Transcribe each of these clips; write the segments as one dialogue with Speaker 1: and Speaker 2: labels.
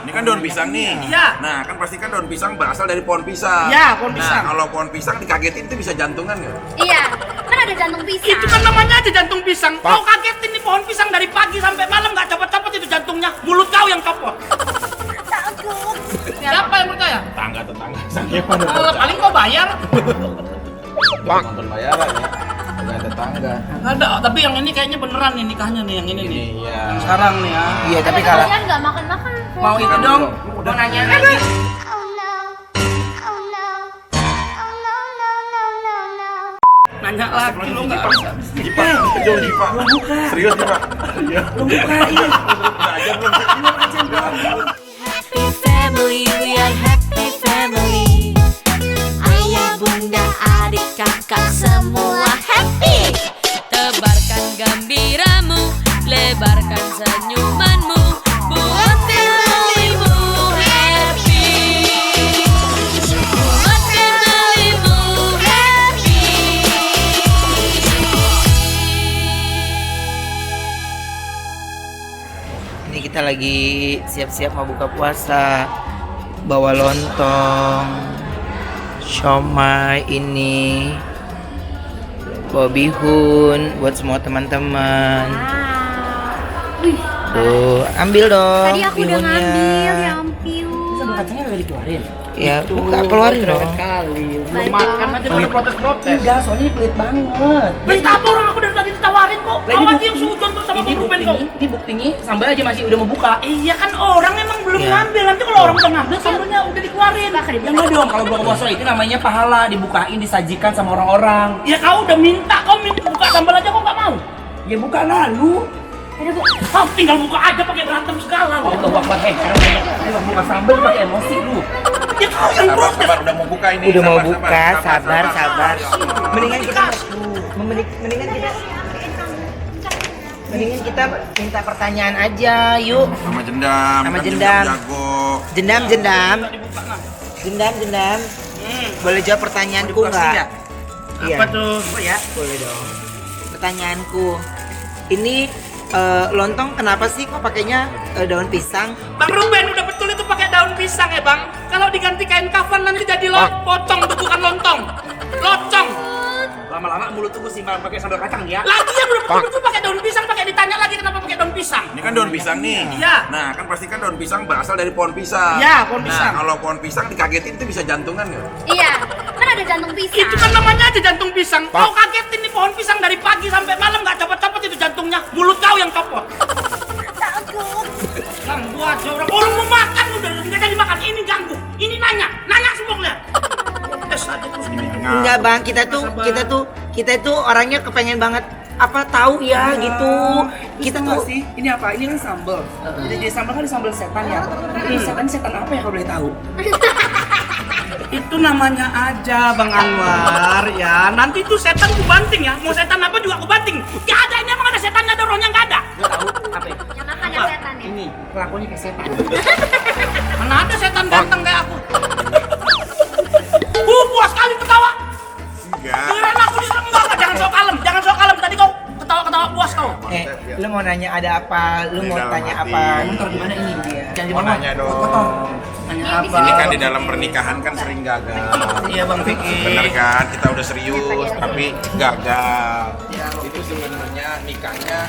Speaker 1: Ini kan daun pisang nih.
Speaker 2: Iya.
Speaker 1: Nah, kan pasti kan daun pisang berasal dari pohon pisang.
Speaker 2: Iya, pohon pisang.
Speaker 1: Nah, kalau pohon pisang dikagetin itu bisa jantungan nggak?
Speaker 3: Iya, kan ada jantung pisang.
Speaker 2: Itu kan namanya aja jantung pisang. Kau kagetin nih pohon pisang dari pagi sampai malam nggak copot-copot itu jantungnya. Mulut kau yang copot.
Speaker 3: Takut.
Speaker 2: Siapa yang percaya?
Speaker 1: Tetangga.
Speaker 2: Paling kau bayar.
Speaker 1: Nonton bayaran ya. Dengan tetangga.
Speaker 2: Ada, tapi yang ini kayaknya beneran nih nikahnya nih, yang ini nih.
Speaker 1: Iya.
Speaker 2: Yang sekarang nih ya.
Speaker 4: Iya, tapi
Speaker 3: Ada
Speaker 4: kalau
Speaker 3: kalian nggak makan-makan.
Speaker 2: Mau itu dong? Udah nanya lagi.
Speaker 3: Oh no. Oh no. Oh no no no no no.
Speaker 2: Nanya lagi lu nggak bisa.
Speaker 1: Jipa, kejauh Jipa. Serius Jipa? Iya.
Speaker 2: Lu bukain.
Speaker 1: Udah aja belum sih?
Speaker 5: Happy family, we are happy family. Ayah, bunda, adik, kakak semua happy. Tebarkan gembiramu, lebarkan senyumanmu, buat familymu happy. Buat familymu happy.
Speaker 4: ini kita lagi siap-siap mau buka puasa, bawa lontong, siomay ini, bawa bihun buat semua teman-teman.
Speaker 3: Wih,
Speaker 4: Tuh, ambil dong
Speaker 3: tadi aku udah
Speaker 4: bihunnya.
Speaker 3: ngambil, ya ampun.
Speaker 2: Sambal kacangnya udah dikeluarin.
Speaker 4: Ya, buka keluarin dong.
Speaker 2: Kali, belum
Speaker 3: Baik,
Speaker 2: makan
Speaker 3: Bang.
Speaker 2: aja udah protes-protes.
Speaker 4: Enggak, soalnya ini pelit banget.
Speaker 2: Beli apa orang aku dari tadi ditawarin kok. Kau aja yang sujon tuh sama Bang Ruben kok.
Speaker 4: Ini buktinya sambal aja masih udah mau buka.
Speaker 2: Iya kan orang emang belum
Speaker 4: Iya.
Speaker 2: ngambil, nanti kalau orang udah ngambil sambalnya udah dikeluarin.
Speaker 4: Ya enggak dong, kalau buka puasa itu namanya pahala, dibukain, disajikan sama orang-orang.
Speaker 2: Ya kau udah minta, kau minta buka sambal aja kok nggak mau.
Speaker 4: Ya buka lalu.
Speaker 2: Kau tinggal buka aja pakai berantem segala loh.
Speaker 4: Allah Akbar, sekarang buka sambal pakai emosi lu.
Speaker 2: Ya kau yang protes.
Speaker 1: Sabar, udah mau buka ini.
Speaker 4: Udah mau
Speaker 1: Sabar,
Speaker 4: buka, sabar.
Speaker 2: Mendingan
Speaker 4: Mendingan kita minta pertanyaan aja, yuk.
Speaker 1: Sama jendam.
Speaker 4: Sama
Speaker 1: kan
Speaker 4: jendam.
Speaker 1: jago.
Speaker 4: Jendam.
Speaker 2: Nggak dibuka nah.
Speaker 4: Jendam. Boleh jawab pertanyaanku nggak? Iya.
Speaker 2: Apa tuh?
Speaker 4: Oh ya, boleh dong. Pertanyaanku, ini lontong kenapa sih kok pakainya daun pisang?
Speaker 2: Bang Ruben udah betul itu pakai daun pisang ya bang. Kalau diganti kain kafan nanti jadi pocong tuh bukan lontong. Locong.
Speaker 4: Lama-lama mulut tuh simbal pakai sambal kacang ya.
Speaker 2: Lagi yang udah betul pakai daun pisang, pakai ditanya lagi kenapa pakai daun pisang.
Speaker 1: Ini kan daun pisang nih.
Speaker 2: Iya.
Speaker 1: Nah, kan pasti kan daun pisang berasal dari pohon pisang.
Speaker 2: Iya, pohon pisang.
Speaker 1: Nah, kalau pohon pisang dikagetin itu bisa jantungan nggak?
Speaker 3: Iya, kan ada jantung pisang.
Speaker 2: Itu kan namanya aja jantung pisang. Kau kagetin nih pohon pisang dari pagi sampai malam nggak copot-copot itu jantungnya. Mulut kau yang copot.
Speaker 3: Takut.
Speaker 2: Ganggu aja orang mau makan udah nggak jadi makan. Ini ganggu. Ini nanya semua lihat. Protes aja terus ini.
Speaker 4: Enggak bang, kita tuh orangnya kepengen banget apa tahu ya gitu. Kita tuh
Speaker 6: sih, ini apa? Ini kan sambal. Jadi sambal kan sambal setan ya. Ini setan apa ya kalau boleh tahu?
Speaker 2: Itu namanya aja Bang Anwar ya. Nanti itu setan ku banting ya. Mau setan apa juga ku banting. Gak ada, ini emang ada setannya, ada rohnya nggak ada.
Speaker 6: Gue tahu apa ya?
Speaker 3: Yang makan yang setan ya.
Speaker 6: Ini kelakuannya kayak setan.
Speaker 2: Mana ada setan ganteng kayak aku. Puas kali ketawa.
Speaker 1: Enggak.
Speaker 2: Beneran aku diserang enggak. Jangan sok kalem. Tadi kau ketawa puas kau.
Speaker 4: lu mau nanya ada apa? Lu mau
Speaker 1: Dalam
Speaker 4: tanya
Speaker 1: hati.
Speaker 4: apa?
Speaker 6: Ntar gimana ini? Jangan
Speaker 1: Mau
Speaker 6: dibawa.
Speaker 1: nanya dong.
Speaker 2: Nanya
Speaker 3: Ini
Speaker 2: apa?
Speaker 1: Ini kan di dalam pernikahan kan sering gagal.
Speaker 2: Iya Bang Vicky.
Speaker 1: Bener kan? Kita udah serius tapi gagal. Itu sebenarnya nikahnya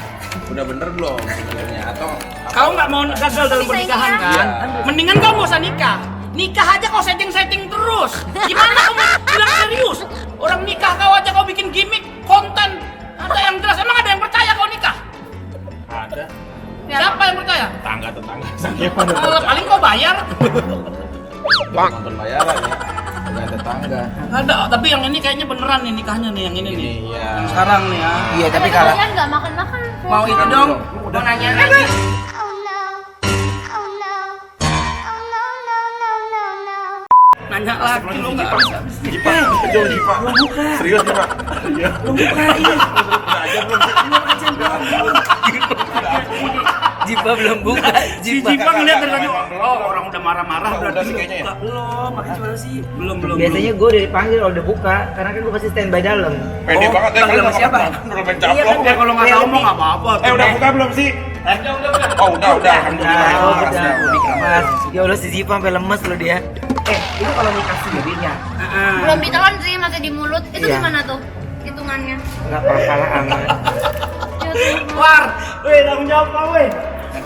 Speaker 1: udah bener belum sebenarnya atau
Speaker 2: Kau nggak mau gagal dalam pernikahan kan? Mendingan kau nggak usah nikah. Nikah aja kau setting terus. Gimana kamu bilang serius? Orang nikah kau aja kau bikin gimmick, konten. Ada yang jelas, emang ada yang percaya kau nikah?
Speaker 1: ada
Speaker 2: Siapa yang percaya?
Speaker 1: tetangga.
Speaker 2: Paling kau bayar.
Speaker 1: Nonton bayaran ya. Dengan tetangga.
Speaker 2: Ada, tapi yang ini kayaknya beneran nih nikahnya nih, yang ini nih.
Speaker 1: Iya.
Speaker 2: Yang sekarang nih ya.
Speaker 4: Iya, tapi
Speaker 3: Ada
Speaker 4: kalau
Speaker 3: kalian nggak makan-makan.
Speaker 2: Mau itu dong? Udah nanya lagi.
Speaker 3: Oh no. Oh no. Oh no no no no no.
Speaker 2: Nanya lagi lu nggak bisa.
Speaker 1: Jipa, kejauh Jipa. Serius Jipa? Iya. Udah aja belum sih?
Speaker 4: Jipa belum buka.
Speaker 2: Si Jipa ngeliat dari tadi, oh orang udah marah-marah
Speaker 1: Udah
Speaker 2: berarti
Speaker 1: sih kayaknya ya?
Speaker 2: buka. Belum, makanya gimana sih? Belum.
Speaker 4: Biasanya gue udah dipanggil kalau udah buka, karena kan gue pasti standby dalam.
Speaker 1: Pede banget ya
Speaker 6: panggil sama siapa?
Speaker 1: Belum mencaplok.
Speaker 2: Ya kalau nggak tahu mau nggak apa-apa.
Speaker 1: Udah buka belum sih? Oh udah, alhamdulillah.
Speaker 4: Oh,
Speaker 1: Makasih,
Speaker 4: udah.
Speaker 1: udah keramas.
Speaker 4: Ya Allah, si Ziva sampai lemes loh dia.
Speaker 6: Itu kalau dikasih bibirnya.
Speaker 7: Belum ditelan sih, masih di mulut. Itu
Speaker 4: Iya.
Speaker 7: gimana tuh hitungannya?
Speaker 4: Enggak apa-apa lah, aman.
Speaker 7: Ya tuh.
Speaker 6: War, weh tanggung jawab kau weh.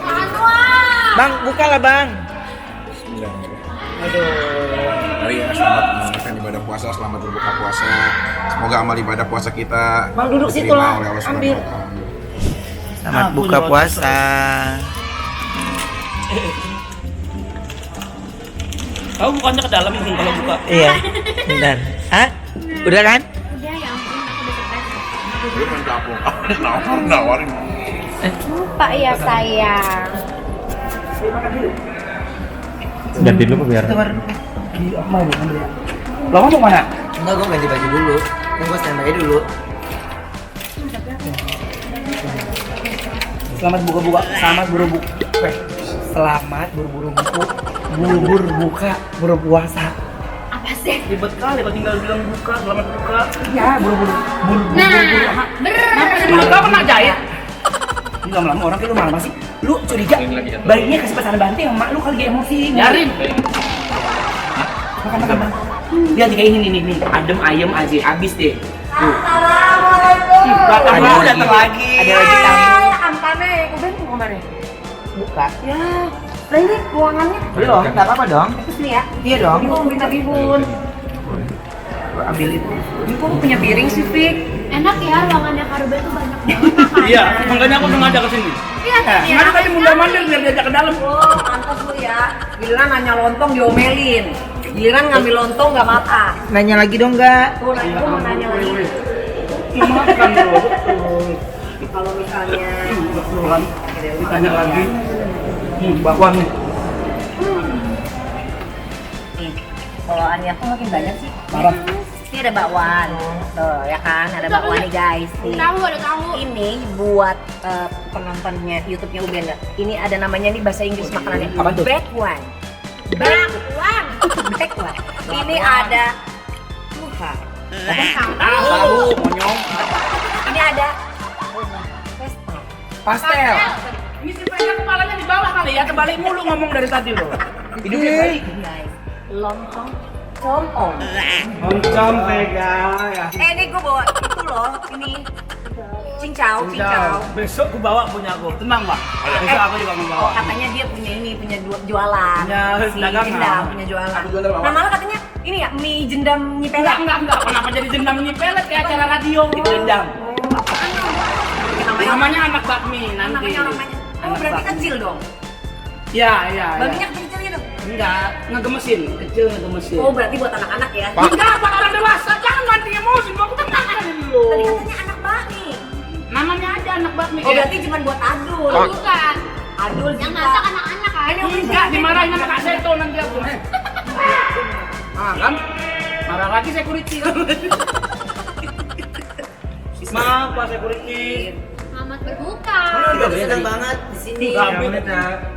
Speaker 7: Wah.
Speaker 4: Bang, buka lah bang.
Speaker 1: Mari ya, selamat menunaikan ibadah puasa, selamat berbuka puasa. Semoga amal ibadah puasa kita
Speaker 6: Bang, duduk situ
Speaker 1: diterima
Speaker 6: lah.
Speaker 1: oleh Allah Subhanahu
Speaker 6: Ambil.
Speaker 1: wa Ta'ala.
Speaker 4: Selamat buka puasa.
Speaker 2: Kamu bukannya ke dalam kalau buka.
Speaker 4: Iya. Bentar. Hah? Udah kan?
Speaker 7: Udah ya ampun, aku udah stres.
Speaker 1: Dia main capung. Nawarin.
Speaker 7: Lupa ya sayang.
Speaker 8: Ganti dulu biar
Speaker 6: Mau bu, ambil ya. Lo mau mana?
Speaker 4: Enggak, gue ganti baju dulu. Kan gue standby dulu.
Speaker 6: Selamat buka-buka, selamat buru-buka. Selamat buru-buru buku, buka berpuasa.
Speaker 7: Apa sih?
Speaker 6: Ribet kali kalau tinggal bilang buka, selamat buka. Ya, buru-buru.
Speaker 7: Nah,
Speaker 6: Mulut kau pernah jahit? Ini lama-lama orang kayak lu malah masih. Lu curiga, bayinya kasih pesanan banting sama mak lu kali dia emosi.
Speaker 2: Biarin.
Speaker 6: Makan. Lihat kayak ini nih, adem ayem aja, abis deh. Tuh.
Speaker 4: Ada
Speaker 6: Tamu
Speaker 4: lagi.
Speaker 6: datang lagi.
Speaker 4: Ada lagi tamu.
Speaker 7: Ampane, udah mau kemana?
Speaker 4: Buka.
Speaker 7: Ya, lah ini ruangannya.
Speaker 4: Belum, enggak apa-apa dong.
Speaker 7: Terus nih ya.
Speaker 4: Iya dong.
Speaker 7: Bibun, minta bibun.
Speaker 6: Ambil itu.
Speaker 7: Ini kok punya piring sih, Fik? Enak ya, ruangannya Karuba itu banyak banget makan.
Speaker 2: Iya, makanya aku sengaja ke sini.
Speaker 7: Iya, iya.
Speaker 6: Ngadu tadi mundar-mandir biar diajak ke dalam.
Speaker 9: Oh, pantas lu ya. Giliran nanya lontong diomelin. Giliran ngambil lontong nggak mata.
Speaker 4: Nanya lagi dong enggak?
Speaker 9: Tuh, nanya gua mau nanya lagi.
Speaker 6: Makan bro, betul.
Speaker 9: Kalau misalnya
Speaker 6: Betulan. Ditanya lagi. Bakwan nih.
Speaker 9: nih, kalau Ania tuh makin banyak sih.
Speaker 6: Parah.
Speaker 9: Ini ada bakwan. Tuh, ya kan? Ada bakwan nih guys. Nih.
Speaker 7: Ada tahu.
Speaker 9: Ini buat penontonnya YouTube-nya Ubenda. Ini ada namanya nih bahasa Inggris makanannya.
Speaker 6: Apa tuh?
Speaker 9: Bakwan.
Speaker 7: Bakwan.
Speaker 9: Bakwan. Ini ada tuha.
Speaker 6: Tahu, monyong.
Speaker 9: Ini ada pesta.
Speaker 6: Pastel.
Speaker 2: Ini si Vega kepalanya di bawah kali ya, kebalik mulu ngomong dari tadi loh.
Speaker 6: Hidupnya baik.
Speaker 9: Guys, lontong compong.
Speaker 6: Oncom Vega ya.
Speaker 9: Ini gue bawa itu loh, ini cincau.
Speaker 2: Besok aku bawa punya aku, tenang Pak. Besok aku juga mau bawa.
Speaker 9: Katanya dia punya ini, punya jualan.
Speaker 2: Punya
Speaker 9: Si
Speaker 2: dagangan.
Speaker 9: Jendam punya jualan. Nah malah katanya ini ya mie jendam nyipelak.
Speaker 2: Enggak. Kenapa jadi dendam nyipelet kayak acara radio? Itu dendam. Namanya anak bakmi nanti.
Speaker 9: Namanya. Oh berarti kecil dong.
Speaker 2: Ya.
Speaker 9: Baginya kecil-kecil gitu.
Speaker 2: Enggak, ngegemesin, kecil ngegemesin.
Speaker 9: Oh berarti buat anak-anak ya.
Speaker 2: Enggak, buat orang dewasa, jangan ganti emosi, aku tenang aja dulu.
Speaker 9: Tadi katanya anak bakmi.
Speaker 2: Namanya aja anak bakmi.
Speaker 9: Oh berarti cuma buat adul.
Speaker 7: Bukan.
Speaker 9: Adul
Speaker 7: Yang
Speaker 9: juga.
Speaker 7: masak anak-anak kan?
Speaker 2: Enggak, dimarahin sama Kak Seto nanti aku. Ah kan? Marah lagi security. Maaf Pak security.
Speaker 7: Selamat berbuka.
Speaker 4: Kita senang banget di sini.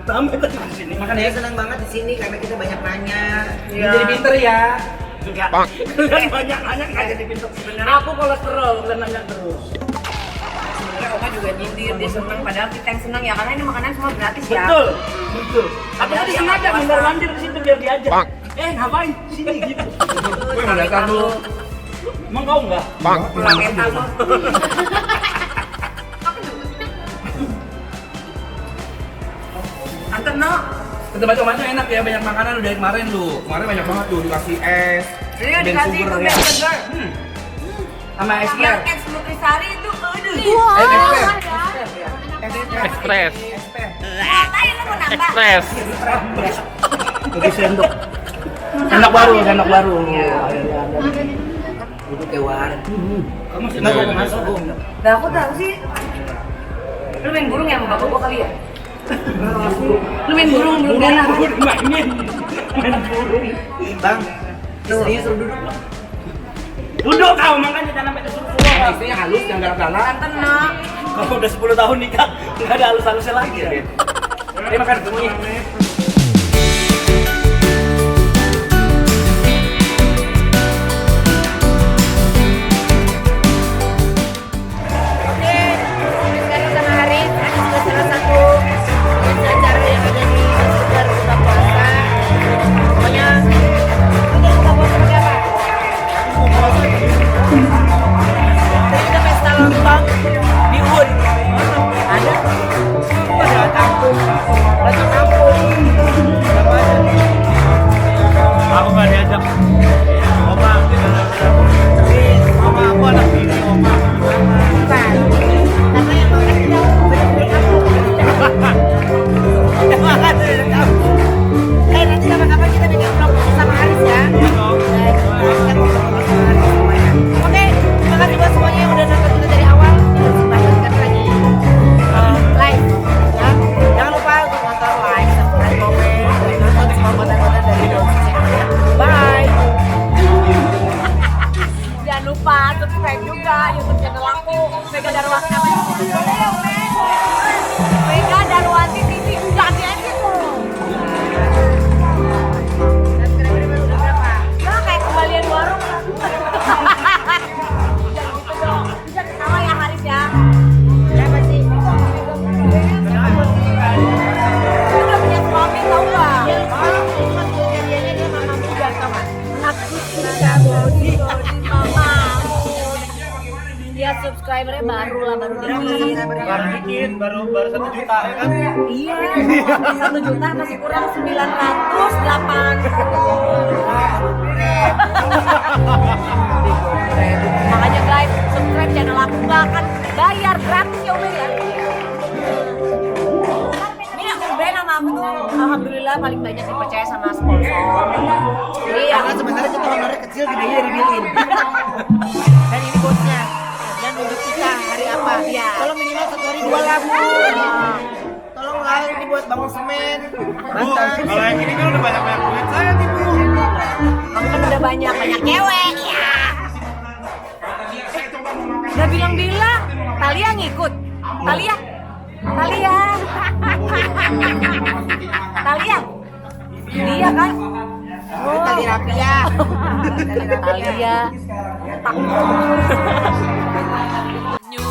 Speaker 2: Sampai tadi di sini.
Speaker 4: Makanya senang banget di sini karena kita banyak nanya.
Speaker 6: Jadi pinter ya.
Speaker 2: Enggak. Kalian banyak nggak jadi pintar sebenarnya. Aku kolesterol, kalian nanya terus.
Speaker 9: Sebenarnya Oma juga nyindir, dia senang padahal kita yang senang ya karena ini makanan semua gratis ya.
Speaker 2: Betul. Aku tadi sengaja mondar-mandir di situ biar diajak. Ngapain sini gitu.
Speaker 6: Gue mau datang lu.
Speaker 2: Emang kau enggak?
Speaker 9: Pulang mental lu. Anten no.
Speaker 6: Tempat macam enak ya, banyak makanan lu dari kemarin lu. Kemarin banyak banget tuh dikasih es.
Speaker 9: Iya
Speaker 6: Ben
Speaker 9: dikasih
Speaker 6: Sugar
Speaker 9: itu
Speaker 6: ya.
Speaker 9: Ben Sugar.
Speaker 6: Sama es
Speaker 9: Yang
Speaker 6: krim.
Speaker 9: es Nutrisari itu aduh.
Speaker 8: Express.
Speaker 9: Ngapain lu mau nambah?
Speaker 8: Express.
Speaker 6: Jadi sendok. Sendok baru.
Speaker 4: Duduk kayak warung.
Speaker 2: Kamu sih
Speaker 6: Enggak gua masuk gua.
Speaker 9: Nah aku tahu sih. Lu main burung ya sama bapak gua kali ya? Lu main burung belum galak.
Speaker 2: mainin. Main burung.
Speaker 4: Bang, istrinya suruh duduk.
Speaker 2: Duduk kau, makanya jangan sampai kesuruh-suruh.
Speaker 6: Nah, istrinya halus, yang galak-galak.
Speaker 9: Anten no.
Speaker 2: Kamu udah 10 tahun nikah, nggak ada halus-halusnya lagi ya.
Speaker 6: Ini makan semuanya.
Speaker 9: Oke, sekarang sama Haris, Haris sudah salah satu subscribernya baru dikit.
Speaker 6: Baru dikit, baru 1 juta ya kan?
Speaker 9: Iya, 1 juta masih kurang 908. Makanya guys, subscribe channel aku, nggak akan bayar, gratis ya udah ya. Ini brand sama aku tuh alhamdulillah paling banyak dipercaya sama sponsor. Iya.
Speaker 4: Karena sebenarnya kita honornya kecil, gedenya dari bilin. Dan ini bosnya. Dan untuk kita hari apa?
Speaker 9: Iya.
Speaker 4: Tolong minimal 1 hari 2 lah, Bu. Tolonglah ini buat bangun semen. Bantal.
Speaker 6: Kalau yang ini kan udah banyak-banyak duit saya nih, Bu.
Speaker 9: Kamu kan udah banyak cewek ya. Udah bilang-bilang, Talia ngikut. Talia. Dia kan.
Speaker 4: Tali Rapia.
Speaker 9: Talia.
Speaker 5: New